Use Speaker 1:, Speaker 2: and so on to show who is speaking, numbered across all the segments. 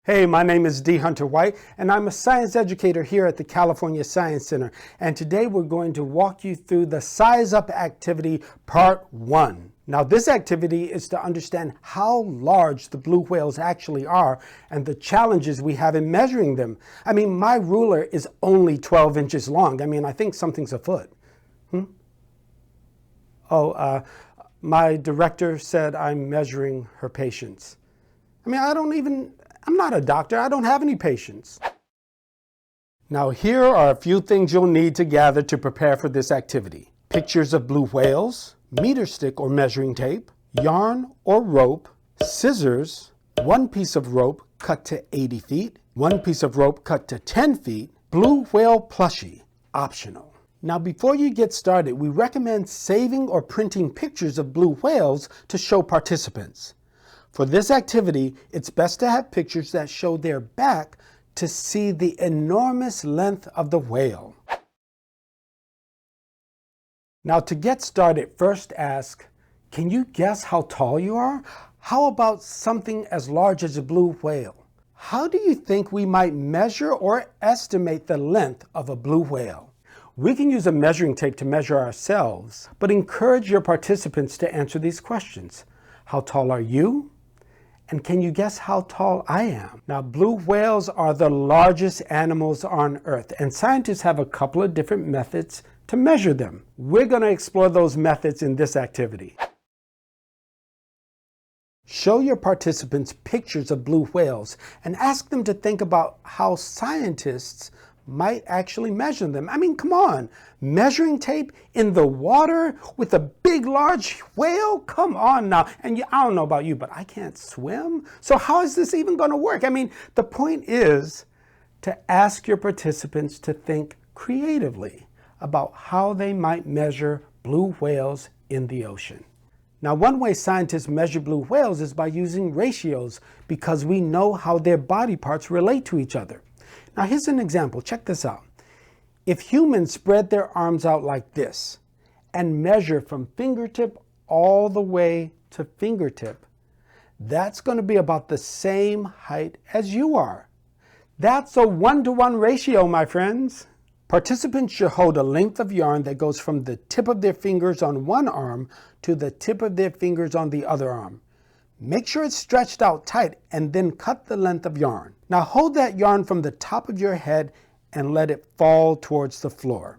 Speaker 1: Hey, my name is D. Hunter White, and I'm a science educator here at the California Science Center. And today we're going to walk you through the Size Up activity part 1. Now, this activity is to understand how large the blue whales actually are and the challenges we have in measuring them. I mean, my ruler is only 12 inches long. I mean, I think something's a foot. My director said I'm measuring her patients. I mean, I'm not a doctor. I don't have any patients. Now, here are a few things you'll need to gather to prepare for this activity. Pictures of blue whales, meter stick or measuring tape, yarn or rope, scissors, one piece of rope cut to 80 feet, one piece of rope cut to 10 feet, blue whale plushie, optional. Now, before you get started, we recommend saving or printing pictures of blue whales to show participants. For this activity, it's best to have pictures that show their back to see the enormous length of the whale. Now, to get started, first ask, can you guess how tall you are? How about something as large as a blue whale? How do you think we might measure or estimate the length of a blue whale? We can use a measuring tape to measure ourselves, but encourage your participants to answer these questions. How tall are you? And can you guess how tall I am? Now, blue whales are the largest animals on Earth, and scientists have a couple of different methods to measure them. We're going to explore those methods in this activity. Show your participants pictures of blue whales and ask them to think about how scientists might actually measure them. I mean, come on, measuring tape in the water with a big, large whale? Come on now. And I don't know about you, but I can't swim. So how is this even going to work? I mean, the point is to ask your participants to think creatively about how they might measure blue whales in the ocean. Now, one way scientists measure blue whales is by using ratios because we know how their body parts relate to each other. Now, here's an example. Check this out. If humans spread their arms out like this and measure from fingertip all the way to fingertip, that's going to be about the same height as you are. That's a 1-to-1 ratio, my friends. Participants should hold a length of yarn that goes from the tip of their fingers on one arm to the tip of their fingers on the other arm. Make sure it's stretched out tight and then cut the length of yarn. Now hold that yarn from the top of your head and let it fall towards the floor.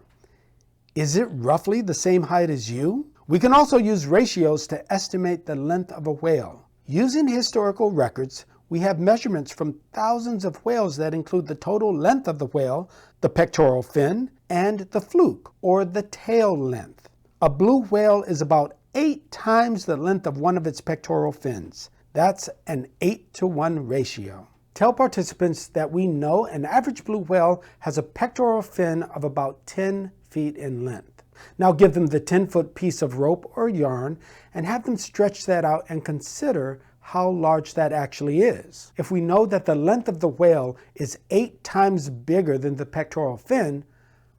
Speaker 1: Is it roughly the same height as you? We can also use ratios to estimate the length of a whale. Using historical records, we have measurements from thousands of whales that include the total length of the whale, the pectoral fin, and the fluke, or the tail length. A blue whale is about 8 times the length of one of its pectoral fins. That's an 8-to-1 ratio. Tell participants that we know an average blue whale has a pectoral fin of about 10 feet in length. Now give them the 10-foot piece of rope or yarn and have them stretch that out and consider how large that actually is. If we know that the length of the whale is 8 times bigger than the pectoral fin,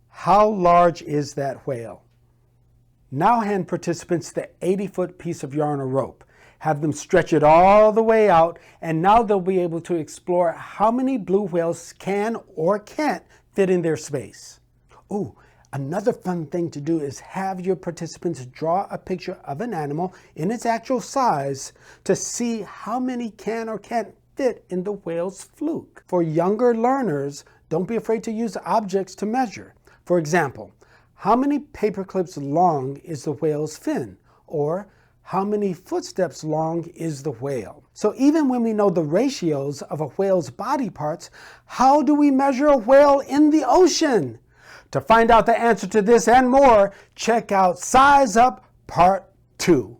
Speaker 1: how large is that whale? Now hand participants the 80-foot piece of yarn or rope. Have them stretch it all the way out, and now they'll be able to explore how many blue whales can or can't fit in their space. Oh, another fun thing to do is have your participants draw a picture of an animal in its actual size to see how many can or can't fit in the whale's fluke. For younger learners, don't be afraid to use objects to measure. For example, how many paper clips long is the whale's fin? Or how many footsteps long is the whale? So even when we know the ratios of a whale's body parts, how do we measure a whale in the ocean? To find out the answer to this and more, check out Size Up Part 2.